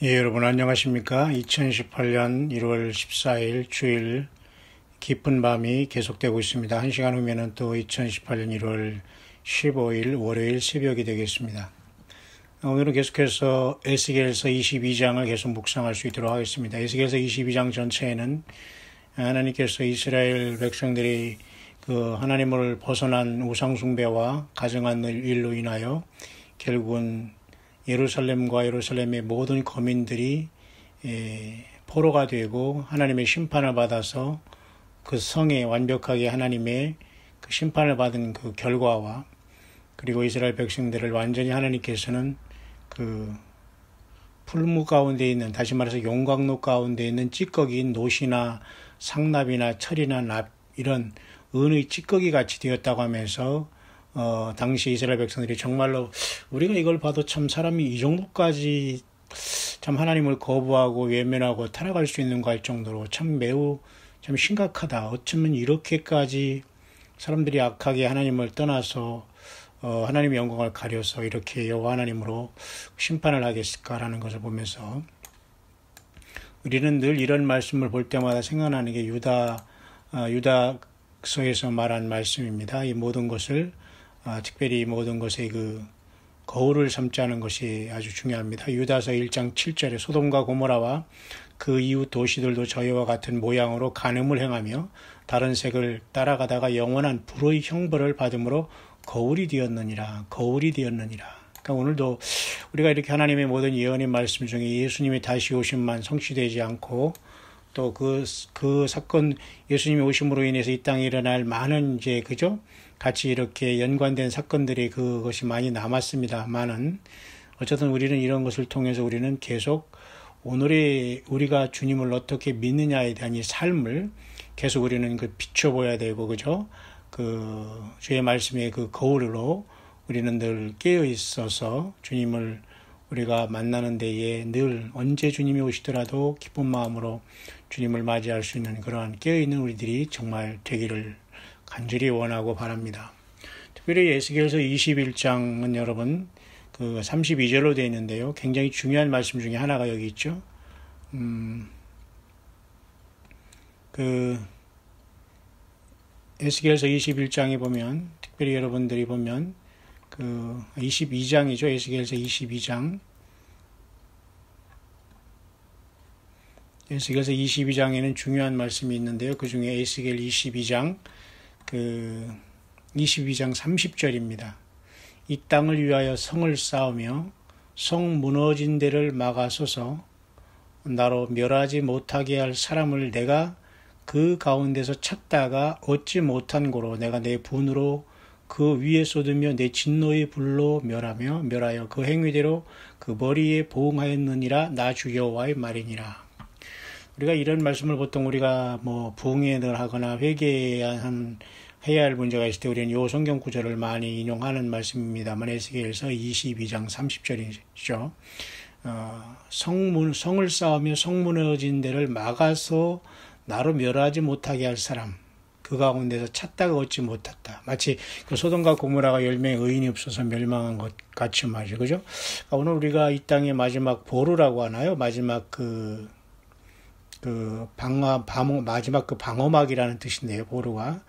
예, 여러분 안녕하십니까? 2018년 1월 14일 주일 깊은 밤이 계속되고 있습니다. 1시간 후면은 또 2018년 1월 15일 월요일 새벽이 되겠습니다. 오늘은 계속해서 에스겔서 22장을 계속 묵상할 수 있도록 하겠습니다. 에스겔서 22장 전체에는 하나님께서 이스라엘 백성들이 그 하나님을 벗어난 우상숭배와 가증한 일로 인하여 결국은 예루살렘과 예루살렘의 모든 거민들이 포로가 되고 하나님의 심판을 받아서 그 성에 완벽하게 하나님의 그 심판을 받은 그 결과와 그리고 이스라엘 백성들을 완전히 하나님께서는 그 풀무 가운데 있는, 다시 말해서 용광로 가운데 있는 찌꺼기인 노시나 상납이나 철이나 납 이런 은의 찌꺼기 같이 되었다고 하면서 당시 이스라엘 백성들이 정말로 우리가 이걸 봐도 참 사람이 이 정도까지 참 하나님을 거부하고 외면하고 타락할 수 있는가 할 정도로 참 매우 참 심각하다. 어쩌면 이렇게까지 사람들이 악하게 하나님을 떠나서 하나님의 영광을 가려서 이렇게 여호와 하나님으로 심판을 하겠을까라는 것을 보면서 우리는 늘 이런 말씀을 볼 때마다 생각나는 게 유다서에서 말한 말씀입니다. 이 모든 것을 특별히 모든 것의 그 거울을 삼자는 것이 아주 중요합니다. 유다서 1장 7절에 소돔과 고모라와 그 이웃 도시들도 저희와 같은 모양으로 간음을 행하며 다른 색을 따라가다가 영원한 불의 형벌을 받음으로 거울이 되었느니라. 그러니까 오늘도 우리가 이렇게 하나님의 모든 예언의 말씀 중에 예수님의 다시 오심만 성취되지 않고 또 그 사건, 예수님이 오심으로 인해서 이 땅에 일어날 많은 같이 이렇게 연관된 사건들이 그것이 많이 남았습니다만은 어쨌든 우리는 이런 것을 통해서 우리는 계속 오늘의 우리가 주님을 어떻게 믿느냐에 대한 이 삶을 계속 우리는 비춰보아야 되고, 주의 말씀의 그 거울로 우리는 늘 깨어 있어서 주님을 우리가 만나는 데에 늘 언제 주님이 오시더라도 기쁜 마음으로 주님을 맞이할 수 있는 그러한 깨어있는 우리들이 정말 되기를 간절히 원하고 바랍니다. 특별히 에스겔서 21장은 여러분 32절로 되어 있는데요. 굉장히 중요한 말씀 중에 하나가 여기 있죠. 에스겔서 21장에 보면 특별히 여러분들이 보면 22장이죠. 에스겔서 22장. 에스겔서 22장에는 중요한 말씀이 있는데요. 그 중에 에스겔 22장 30절입니다. 이 땅을 위하여 성을 쌓으며 성 무너진 데를 막아서서 나로 멸하지 못하게 할 사람을 내가 그 가운데서 찾다가 얻지 못한 고로 내가 내 분으로 그 위에 쏟으며 내 진노의 불로 멸하여 그 행위대로 그 머리에 보응하였느니라. 나 주 여호와의 말이니라. 우리가 이런 말씀을 보통 우리가 부흥회를 하거나 회개해야 할 문제가 있을 때 우리는 이 성경 구절을 많이 인용하는 말씀입니다만 에스겔서 22장 30절이죠. 성을 쌓으며 성 무너진 데를 막아서 나로 멸하지 못하게 할 사람, 그 가운데서 찾다가 얻지 못했다. 마치 소돔과 고모라가 10명의 의인이 없어서 멸망한 것 같이 말이죠. 그죠? 오늘 우리가 이 땅의 마지막 보루라고 하나요? 마지막 마지막 방어막이라는 뜻인데요. 보루가.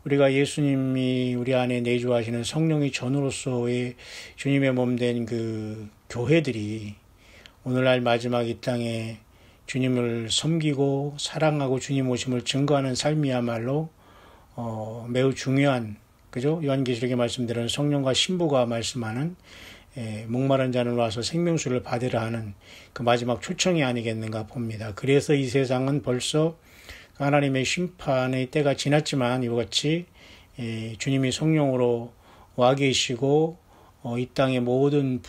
우리가 예수님이 우리 안에 내주하시는 성령의 전으로서의 주님의 몸된 교회들이 오늘날 마지막 이 땅에 주님을 섬기고 사랑하고 주님 오심을 증거하는 삶이야말로 매우 중요한, 요한계시록의 말씀대로 성령과 신부가 말씀하는 목마른 자는 와서 생명수를 받으라 하는 그 마지막 초청이 아니겠는가 봅니다. 그래서 이 세상은 벌써 하나님의 심판의 때가 지났지만 이와 같이 주님이 성령으로 와 계시고 이 땅의 모든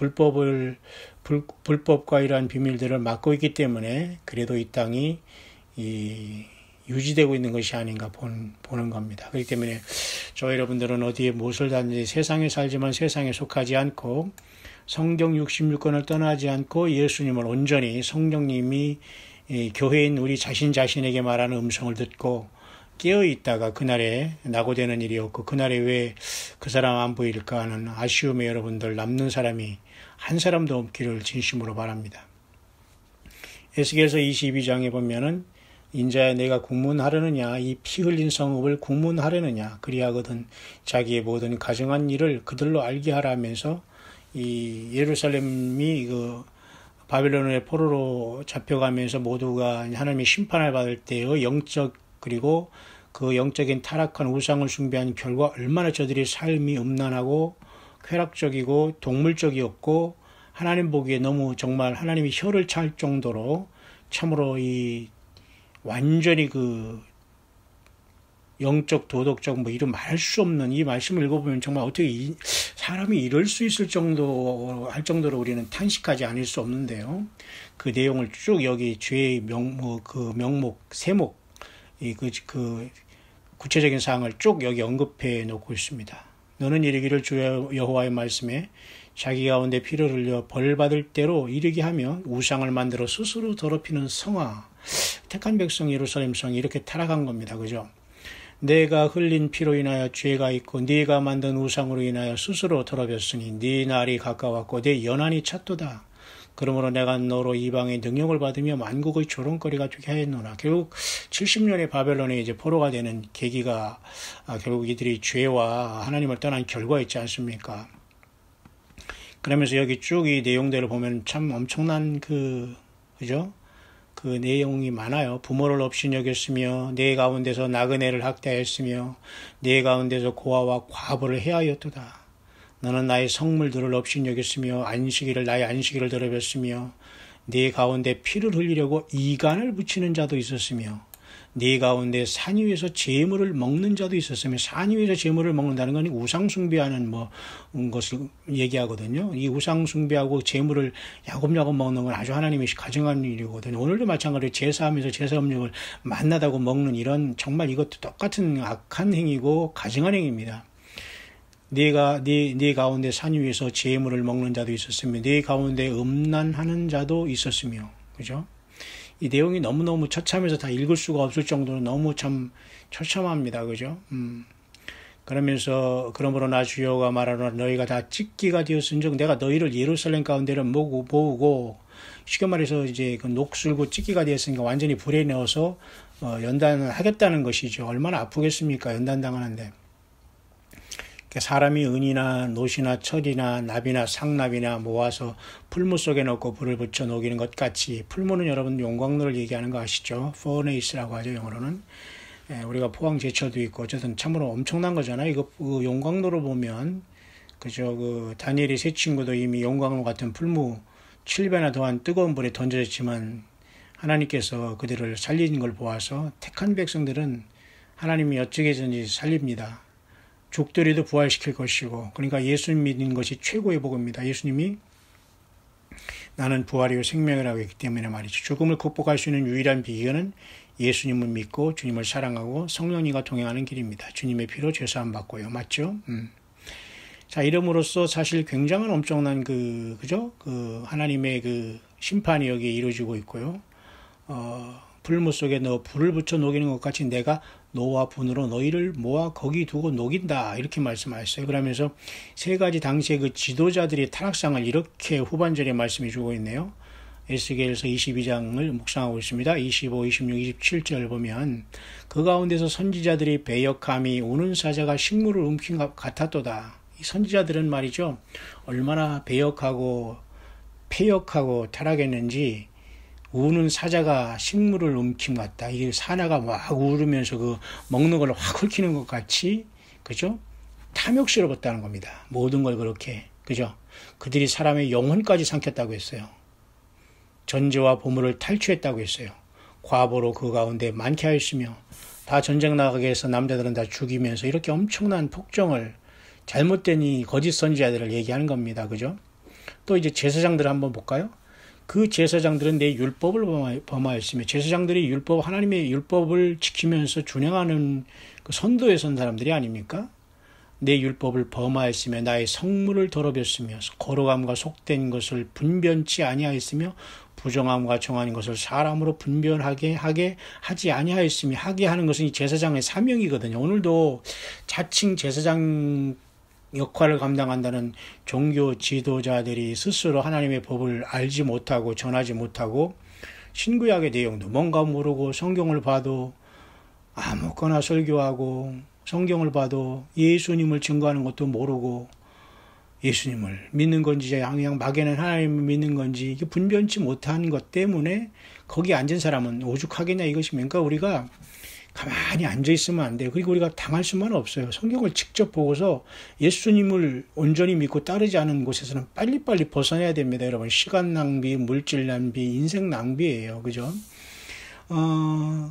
불법과 이러한 비밀들을 막고 있기 때문에 그래도 이 땅이 유지되고 있는 것이 아닌가 보는 겁니다. 그렇기 때문에 저 여러분들은 어디에 무엇을 하든지 세상에 살지만 세상에 속하지 않고 성경 66권을 떠나지 않고 예수님을 온전히 성령님이 교회인 우리 자신에게 말하는 음성을 듣고 깨어있다가 그날에 낙오되는 일이 없고 그날에 왜 그 사람 안 보일까 하는 아쉬움에 여러분들 남는 사람이 한 사람도 없기를 진심으로 바랍니다. 에스겔서 22장에 보면은 인자야 내가 국문하려느냐 이 피 흘린 성읍을 국문하려느냐 그리하거든 자기의 모든 가정한 일을 그들로 알게 하라 하면서 이 예루살렘이 그 바빌론의 포로로 잡혀가면서 모두가 하나님의 심판을 받을 때의 영적 그리고 그 영적인 타락한 우상을 숭배한 결과 얼마나 저들의 삶이 음란하고 쾌락적이고 동물적이었고 하나님 보기에 너무 정말 하나님이 혀를 찰 정도로 참으로 이 완전히 그 영적 도덕적 뭐 이런 말할 수 없는 이 말씀을 읽어보면 정말 어떻게 사람이 이럴 수 있을 정도 할 정도로 우리는 탄식하지 않을 수 없는데요. 그 내용을 쭉 여기 죄의 명목 세목 그 구체적인 사항을 쭉 여기 언급해 놓고 있습니다. 너는 이르기를 주 여호와의 말씀에 자기 가운데 피를 흘려 벌 받을 대로 이르게 하며 우상을 만들어 스스로 더럽히는 성아 택한 백성 예루살렘 성이 이렇게 타락한 겁니다. 그죠? 내가 흘린 피로 인하여 죄가 있고 네가 만든 우상으로 인하여 스스로 더럽혔으니 네 날이 가까웠고 네 연한이 찼도다. 그러므로 내가 너로 이방의 능력을 받으며 만국의 조롱거리가 되게 하였노라. 결국 70년의 바벨론에 이제 포로가 되는 계기가 결국 이들이 죄와 하나님을 떠난 결과였지 않습니까? 그러면서 여기 쭉 이 내용들을 보면 참 엄청난 그죠? 그 내용이 많아요. 부모를 없이 여겼으며 내 가운데서 나그네를 학대하였으며 내 가운데서 고아와 과부를 해하였도다. 너는 나의 성물들을 없이 여겼으며 나의 안식일을 더럽혔으며 네 가운데 피를 흘리려고 이간을 붙이는 자도 있었으며 네 가운데 산 위에서 제물을 먹는 자도 있었으며 산 위에서 제물을 먹는다는 건 우상 숭배하는 것을 얘기하거든요. 이 우상 숭배하고 제물을 야곱야곱 먹는 건 아주 하나님이 가증한 일이거든요. 오늘도 마찬가지로 제사하면서 제사 음식을 만나다고 먹는 이런 정말 이것도 똑같은 악한 행위고 가증한 행위입니다. 네 가운데 산 위에서 제물을 먹는 자도 있었으며 네 가운데 음란하는 자도 있었으며 그죠? 이 내용이 너무너무 처참해서 다 읽을 수가 없을 정도로 너무 참 처참합니다. 그죠? 그러므로 나 주여가 말하노라 너희가 다 찢기가 되었은즉 내가 너희를 예루살렘 가운데를 모으고 쉽게 말해서 이제 그 녹슬고 찢기가 되었으니까 완전히 불에 넣어서 연단을 하겠다는 것이죠. 얼마나 아프겠습니까? 연단당하는데. 사람이 은이나 노시나 철이나 납이나 상납이나 모아서 풀무 속에 넣고 불을 붙여 녹이는 것 같이 풀무는 여러분 용광로를 얘기하는 거 아시죠? 퍼네이스라고 하죠. 영어로는. 우리가 포항 제철도 있고 어쨌든 참으로 엄청난 거잖아요. 이거 그 용광로로 보면 그죠? 그 다니엘이 세 친구도 이미 용광로 같은 풀무 7배나 더한 뜨거운 불에 던져졌지만 하나님께서 그들을 살린 걸 보아서 택한 백성들은 하나님이 어찌게든지 살립니다. 죽더라도 부활시킬 것이고 그러니까 예수님 믿는 것이 최고의 복입니다. 예수님이 나는 부활이요 생명이라고 했기 때문에 말이죠. 죽음을 극복할 수 있는 유일한 비결은 예수님을 믿고 주님을 사랑하고 성령님과 동행하는 길입니다. 주님의 피로 죄사함 받고요. 맞죠? 자, 이름으로써 사실 굉장한 엄청난 그죠? 하나님의 그 심판이 여기에 이루어지고 있고요. 불무 속에 넣어 불을 붙여 녹이는 것 같이 내가 노와 분으로 너희를 모아 거기 두고 녹인다 이렇게 말씀하셨어요. 그러면서 세 가지 당시의 그 지도자들의 타락상을 이렇게 후반절에 말씀해 주고 있네요. 에스겔서 22장을 묵상하고 있습니다. 25, 26, 27절 보면 그 가운데서 선지자들이 배역함이 우는 사자가 식물을 움킨 것 같았도다. 이 선지자들은 말이죠. 얼마나 배역하고 폐역하고 타락했는지 우는 사자가 식물을 움킴 같다. 이게 사나가 막 울으면서 그 먹는 걸 확 훑히는 것 같이, 그죠? 탐욕스러웠다는 겁니다. 모든 걸 그렇게, 그죠? 그들이 사람의 영혼까지 삼켰다고 했어요. 전제와 보물을 탈취했다고 했어요. 과보로 그 가운데 많게 하였으며, 다 전쟁 나가게 해서 남자들은 다 죽이면서 이렇게 엄청난 폭정을, 잘못된 이 거짓 선지자들을 얘기하는 겁니다. 그죠? 또 이제 제사장들을 한번 볼까요? 그 제사장들은 내 율법을 범하였으며 제사장들이 하나님의 율법을 지키면서 준행하는 그 선도에 선 사람들이 아닙니까? 내 율법을 범하였으며 나의 성물을 더럽혔으며 거룩함과 속된 것을 분변치 아니하였으며 부정함과 정한 것을 사람으로 분별하게 하지 아니하였으며 하게 하는 것은 이 제사장의 사명이거든요. 오늘도 자칭 제사장 역할을 감당한다는 종교 지도자들이 스스로 하나님의 법을 알지 못하고 전하지 못하고 신구약의 내용도 뭔가 모르고 성경을 봐도 아무거나 설교하고 성경을 봐도 예수님을 증거하는 것도 모르고 예수님을 믿는 건지 그냥 막연한 하나님을 믿는 건지 이게 분변치 못한 것 때문에 거기 앉은 사람은 오죽하겠냐 이것입니까? 우리가 가만히 앉아 있으면 안 돼요. 그리고 우리가 당할 수만 없어요. 성경을 직접 보고서 예수님을 온전히 믿고 따르지 않은 곳에서는 빨리빨리 벗어나야 됩니다. 여러분, 시간 낭비, 물질 낭비, 인생 낭비예요. 그죠?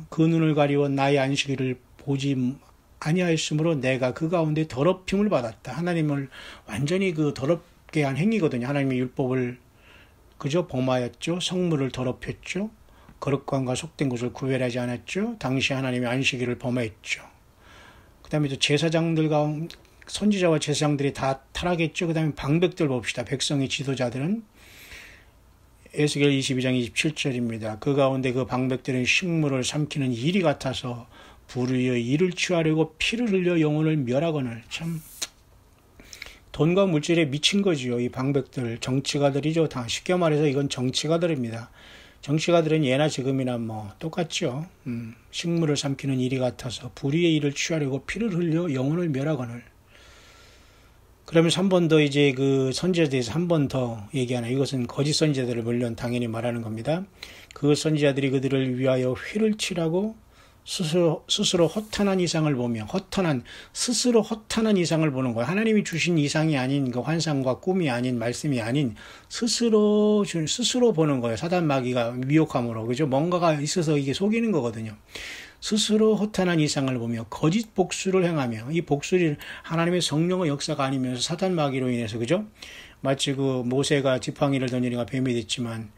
그 눈을 가리워 나의 안식일을 보지 아니하였으므로 내가 그 가운데 더럽힘을 받았다. 하나님을 완전히 그 더럽게 한 행위거든요. 하나님의 율법을 그저 범하였죠. 성물을 더럽혔죠. 거룩함과 속된 것을 구별하지 않았죠. 당시 하나님의 안식일을 범했죠. 그 다음에 또 제사장들과 선지자와 제사장들이 다 타락했죠. 그 다음에 방백들 봅시다. 백성의 지도자들은 에스겔 22장 27절입니다. 그 가운데 그 방백들은 식물을 삼키는 이리 같아서 불 위에 이를 취하려고 피를 흘려 영혼을 멸하거늘. 참 돈과 물질에 미친 거지요. 이 방백들 정치가들이죠. 다 쉽게 말해서 이건 정치가들입니다. 정치가들은 예나 지금이나 뭐 똑같죠. 식물을 삼키는 이리 같아서 불 위에 이를 취하려고 피를 흘려 영혼을 멸하거늘. 그러면서 한 번 더 이제 그 선지자에 대해서 한 번 더 얘기하나. 이것은 거짓 선지자들을 물론 당연히 말하는 겁니다. 그 선지자들이 그들을 위하여 회를 치라고 스스로 허탄한 이상을 보며 스스로 허탄한 이상을 보는 거예요. 하나님이 주신 이상이 아닌 그 환상과 꿈이 아닌 말씀이 아닌 스스로 보는 거예요. 사단 마귀가 미혹함으로. 그죠? 뭔가가 있어서 이게 속이는 거거든요. 스스로 허탄한 이상을 보며 거짓 복수를 행하며, 이 복수를 하나님의 성령의 역사가 아니면서 사단 마귀로 인해서, 그죠? 마치 그 모세가 지팡이를 던지니까 뱀이 됐지만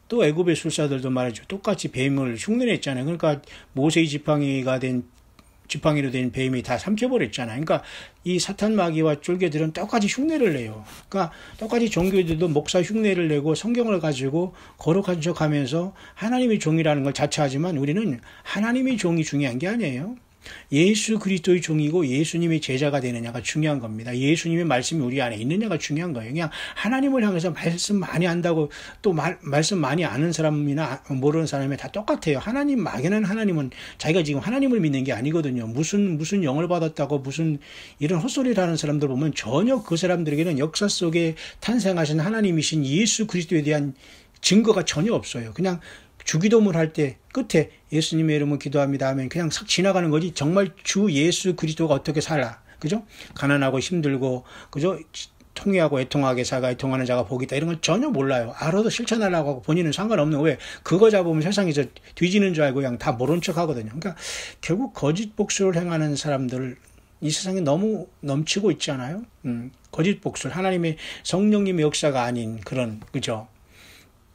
또 애굽의 술사들도 말이죠. 똑같이 뱀을 흉내냈잖아요. 그러니까 모세의 지팡이로 된 뱀이 다 삼켜버렸잖아요. 그러니까 이 사탄 마귀와 쫄개들은 똑같이 흉내를 내요. 그러니까 똑같이 종교들도 목사 흉내를 내고 성경을 가지고 거룩한 척하면서 하나님의 종이라는 걸 자처하지만 우리는 하나님의 종이 중요한 게 아니에요. 예수 그리스도의 종이고 예수님의 제자가 되느냐가 중요한 겁니다. 예수님의 말씀이 우리 안에 있느냐가 중요한 거예요. 그냥 하나님을 향해서 말씀 많이 안다고 또 말씀 많이 아는 사람이나 모르는 사람이 다 똑같아요. 하나님, 막연한 하나님은 자기가 지금 하나님을 믿는 게 아니거든요. 무슨 영을 받았다고 무슨 이런 헛소리를 하는 사람들 보면 전혀 그 사람들에게는 역사 속에 탄생하신 하나님이신 예수 그리스도에 대한 증거가 전혀 없어요. 그냥 주기도문 할 때 끝에 예수님의 이름으로 기도합니다 하면 그냥 싹 지나가는 거지. 정말 주 예수 그리스도가 어떻게 살아, 그죠? 가난하고 힘들고, 그죠? 통회하고 애통하게 자가 애통하는 자가 복이 있다, 이런 걸 전혀 몰라요. 알아도 실천하려고 하고 본인은 상관없는, 왜? 그거 잡으면 세상에서 뒤지는 줄 알고 그냥 다 모른 척 하거든요. 그러니까 결국 거짓 복수를 행하는 사람들 이 세상에 너무 넘치고 있잖아요. 거짓 복수를, 하나님의 성령님의 역사가 아닌 그런, 그죠?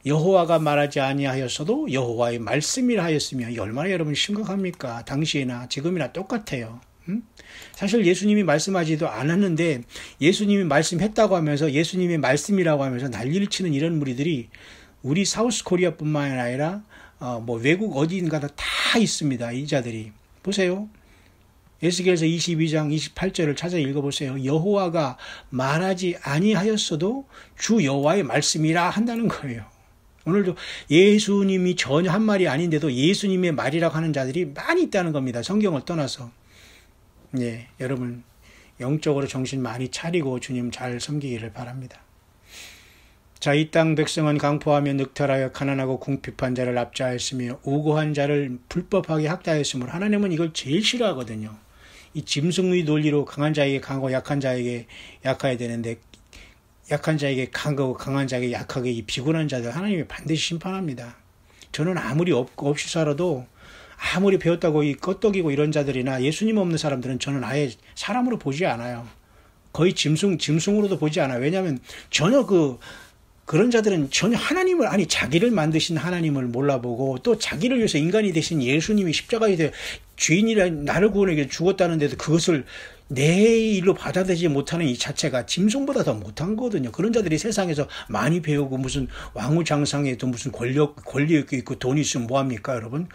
여호와가 말하지 아니하였어도 여호와의 말씀이라 하였으며, 이 얼마나 여러분 심각합니까? 당시나 지금이나 똑같아요. 사실 예수님이 말씀하지도 않았는데 예수님이 말씀했다고 하면서 예수님의 말씀이라고 하면서 난리를 치는 이런 무리들이 우리 사우스 코리아뿐만 아니라 뭐 외국 어디인가다 다 있습니다. 이 자들이. 보세요. 에스겔서 22장 28절을 찾아 읽어보세요. 여호와가 말하지 아니하였어도 주 여호와의 말씀이라 한다는 거예요. 오늘도 예수님이 전혀 한 말이 아닌데도 예수님의 말이라고 하는 자들이 많이 있다는 겁니다. 성경을 떠나서. 예, 여러분 영적으로 정신 많이 차리고 주님 잘 섬기기를 바랍니다. 자, 이 땅 백성은 강포하며 늑탈하여 가난하고 궁핍한 자를 압제하였으며 우고한 자를 불법하게 학대하였으므로, 하나님은 이걸 제일 싫어하거든요. 이 짐승의 논리로 강한 자에게 강하고 약한 자에게 약해야 되는데, 약한 자에게 강하고 강한 자에게 약하게 이 비굴한 자들 하나님이 반드시 심판합니다. 저는 아무리 없이 살아도, 아무리 배웠다고 이 껐떡이고 이런 자들이나 예수님 없는 사람들은 저는 아예 사람으로 보지 않아요. 거의 짐승으로도 보지 않아요. 왜냐하면 전혀 그런 자들은 전혀 하나님을, 아니 자기를 만드신 하나님을 몰라보고, 또 자기를 위해서 인간이 되신 예수님이 십자가에 대해 죄인이라 나를 구원하기 위해 죽었다는데도 그것을 내 일로 받아들이지 못하는 이 자체가 짐승보다 더 못한 거거든요. 그런 자들이 세상에서 많이 배우고 무슨 왕후장상에도 무슨 권리 있고 돈이 있으면 뭐합니까, 여러분?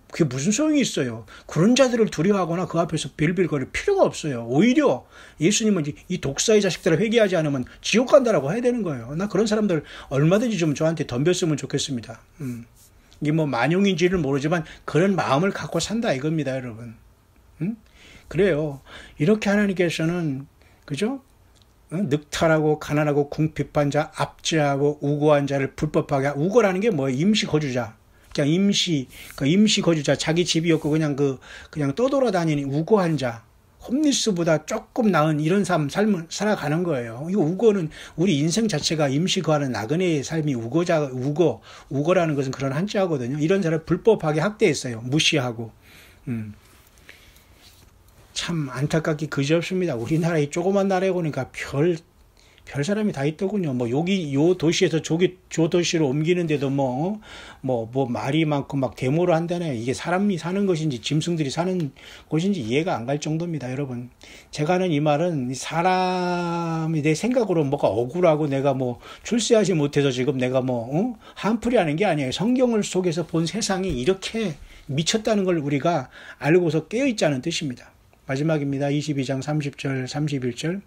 그게 무슨 소용이 있어요? 그런 자들을 두려워하거나 그 앞에서 빌빌거릴 필요가 없어요. 오히려 예수님은 이 독사의 자식들을 회개하지 않으면 지옥 간다라고 해야 되는 거예요. 나 그런 사람들 얼마든지 좀 저한테 덤볐으면 좋겠습니다. 이게 뭐 만용인지를 모르지만 그런 마음을 갖고 산다 이겁니다, 여러분. 응? 그래요. 이렇게 하나님께서는 그죠? 늑탈하고 가난하고 궁핍한 자, 압제하고 우고한 자를 불법하게 우고라는 게 뭐예요? 임시 거주자. 그냥 임시 거주자, 자기 집이 없고 그냥 떠돌아다니는 우고한 자. 홈리스보다 조금 나은 이런 삶을 살아가는 거예요. 이거 우고는 우리 인생 자체가 임시 거하는 나그네의 삶이 우고라는 것은 그런 한자거든요. 이런 사람을 불법하게 학대했어요. 무시하고. 참 안타깝기 그지없습니다. 우리나라 이 조그만 나라에 보니까 별 사람이 다 있더군요. 뭐 여기 요 도시에서 저 도시로 옮기는데도 뭐 말이 많고 막 데모를 한다네요. 이게 사람이 사는 것인지 짐승들이 사는 곳인지 이해가 안 갈 정도입니다, 여러분. 제가 하는 이 말은 사람이 내 생각으로 뭐가 억울하고 내가 뭐 출세하지 못해서 지금 내가 한풀이 하는 게 아니에요. 성경을 속에서 본 세상이 이렇게 미쳤다는 걸 우리가 알고서 깨어있자는 뜻입니다. 마지막입니다. 22장 30절 31절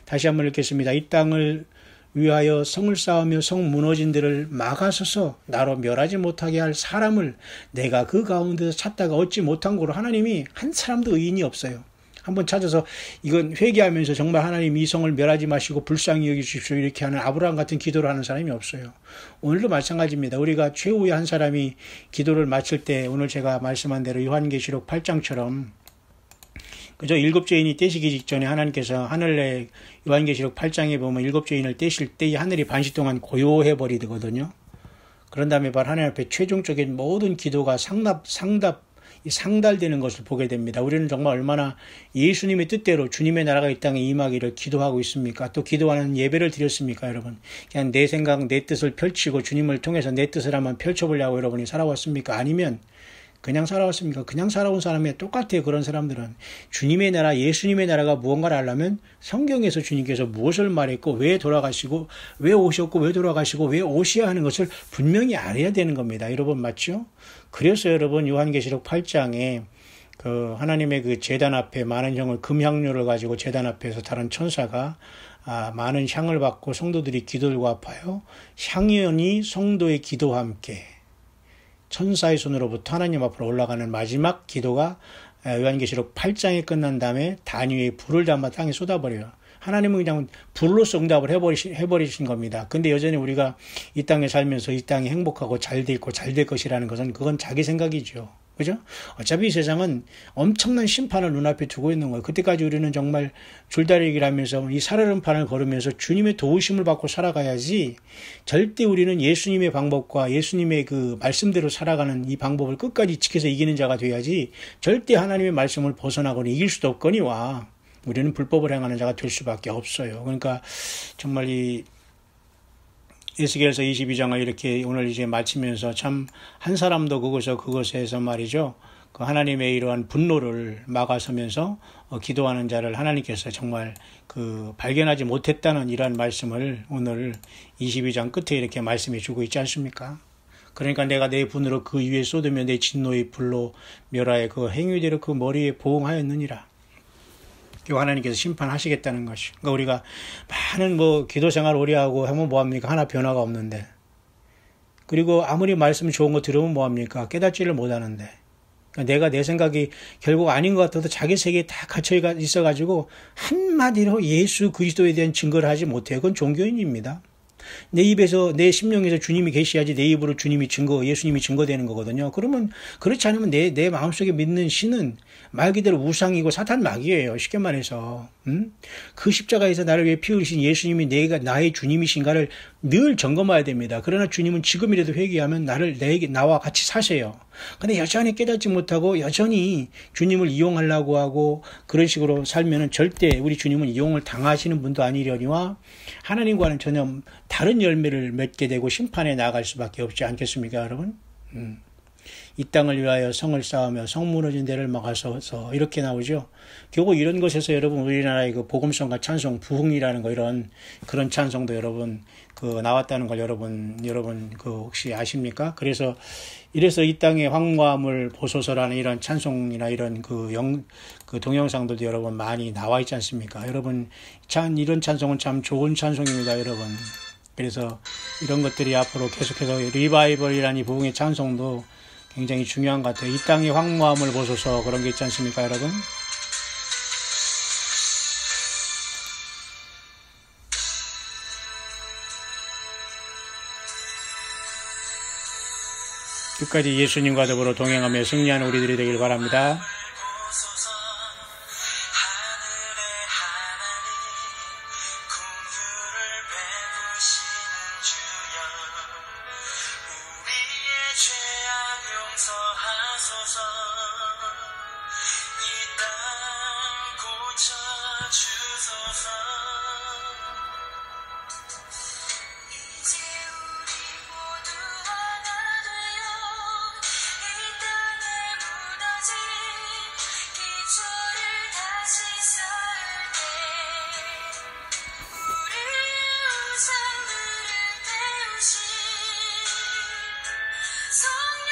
다시 한번 읽겠습니다. 이 땅을 위하여 성을 쌓으며 성 무너진 데를 막아서서 나로 멸하지 못하게 할 사람을 내가 그 가운데서 찾다가 얻지 못한 거로 하나님이 한 사람도 의인이 없어요. 한번 찾아서 이건 회개하면서 정말 하나님 이 성을 멸하지 마시고 불쌍히 여기십시오 이렇게 하는 아브라함 같은 기도를 하는 사람이 없어요. 오늘도 마찬가지입니다. 우리가 최후의 한 사람이 기도를 마칠 때 오늘 제가 말씀한 대로 요한계시록 8장처럼 그저 일곱 죄인이 떼시기 직전에 하나님께서 하늘에 요한계시록 8장에 보면 일곱 죄인을 떼실 때 이 하늘이 반시 동안 고요해 버리거든요. 그런 다음에 바로 하나님 앞에 최종적인 모든 기도가 상달되는 것을 보게 됩니다. 우리는 정말 얼마나 예수님의 뜻대로 주님의 나라가 이 땅에 임하기를 기도하고 있습니까? 또 기도하는 예배를 드렸습니까, 여러분? 그냥 내 생각, 내 뜻을 펼치고 주님을 통해서 내 뜻을 한번 펼쳐보려고 여러분이 살아왔습니까? 아니면 그냥 살아왔습니까? 그냥 살아온 사람이 똑같아요. 그런 사람들은. 주님의 나라, 예수님의 나라가 무언가를 알려면 성경에서 주님께서 무엇을 말했고 왜 돌아가시고 왜 오셨고 왜 돌아가시고 왜 오셔야 하는 것을 분명히 알아야 되는 겁니다. 여러분 맞죠? 그래서 여러분 요한계시록 8장에 그 하나님의 그 제단 앞에 많은 향을 금향료를 가지고 제단 앞에서 다른 천사가 많은 향을 받고 성도들이 기도를 아파요. 향연이 성도의 기도와 함께 천사의 손으로부터 하나님 앞으로 올라가는 마지막 기도가 요한계시록 8장에 끝난 다음에 단위에 불을 담아 땅에 쏟아버려요. 하나님은 그냥 불로서 응답을 해버리신 겁니다. 근데 여전히 우리가 이 땅에 살면서 이 땅이 행복하고 잘 돼 있고 잘 될 것이라는 것은 그건 자기 생각이죠. 그죠? 어차피 이 세상은 엄청난 심판을 눈앞에 두고 있는 거예요. 그때까지 우리는 정말 줄다리기를 하면서 이 살얼음판을 걸으면서 주님의 도우심을 받고 살아가야지 절대 우리는 예수님의 방법과 예수님의 그 말씀대로 살아가는 이 방법을 끝까지 지켜서 이기는 자가 돼야지 절대 하나님의 말씀을 벗어나거나 이길 수도 없거니와 우리는 불법을 행하는 자가 될 수밖에 없어요. 그러니까 정말 이 에스겔서 22장을 이렇게 오늘 이제 마치면서 참 한 사람도 그것에서 말이죠. 그 하나님의 이러한 분노를 막아서면서 기도하는 자를 하나님께서 정말 그 발견하지 못했다는 이러한 말씀을 오늘 22장 끝에 이렇게 말씀해 주고 있지 않습니까? 그러니까 내가 내 분으로 그 위에 쏟으며 내 진노의 불로 멸하여 그 행위대로 그 머리에 보응하였느니라. 하나님께서 심판하시겠다는 것이. 그러니까 우리가 많은 기도 생활 오래 하고 하면 뭐합니까? 하나 변화가 없는데. 그리고 아무리 말씀 좋은 거 들으면 뭐합니까? 깨닫지를 못하는데. 그러니까 내가 내 생각이 결국 아닌 것 같아도 자기 세계에 다 갇혀 있어가지고 한마디로 예수 그리스도에 대한 증거를 하지 못해요. 그건 종교인입니다. 내 입에서 내 심령에서 주님이 계셔야지 내 입으로 예수님이 증거되는 거거든요. 그러면 그렇지 않으면 내 마음속에 믿는 신은 말 그대로 우상이고 사탄 마귀예요. 쉽게 말해서. 그 십자가에서 나를 위해 피 흘리신 예수님이 내가 나의 주님이신가를 늘 점검해야 됩니다. 그러나 주님은 지금이라도 회개하면 나와 같이 사세요. 근데 여전히 깨닫지 못하고 여전히 주님을 이용하려고 하고 그런 식으로 살면은 절대 우리 주님은 이용을 당하시는 분도 아니려니와 하나님과는 전혀 다른 열매를 맺게 되고 심판에 나아갈 수밖에 없지 않겠습니까, 여러분? 이 땅을 위하여 성을 쌓으며 성 무너진 데를 막아서서 이렇게 나오죠. 결국 이런 것에서 여러분 우리나라의 그 복음성과 찬송 부흥이라는 거 이런 그런 찬송도 여러분 그 나왔다는 걸 여러분 그 혹시 아십니까? 그래서 이래서 이 땅의 황무함을 보소서라는 이런 찬송이나 이런 그 동영상들도 여러분 많이 나와 있지 않습니까? 여러분 이런 찬송은 참 좋은 찬송입니다, 여러분. 그래서 이런 것들이 앞으로 계속해서 리바이벌이라는 이 부흥의 찬송도 굉장히 중요한 것 같아요. 이 땅의 황무함을 보소서 그런 게 있지 않습니까, 여러분? 끝까지 예수님과 더불어 동행하며 승리하는 우리들이 되길 바랍니다. 성령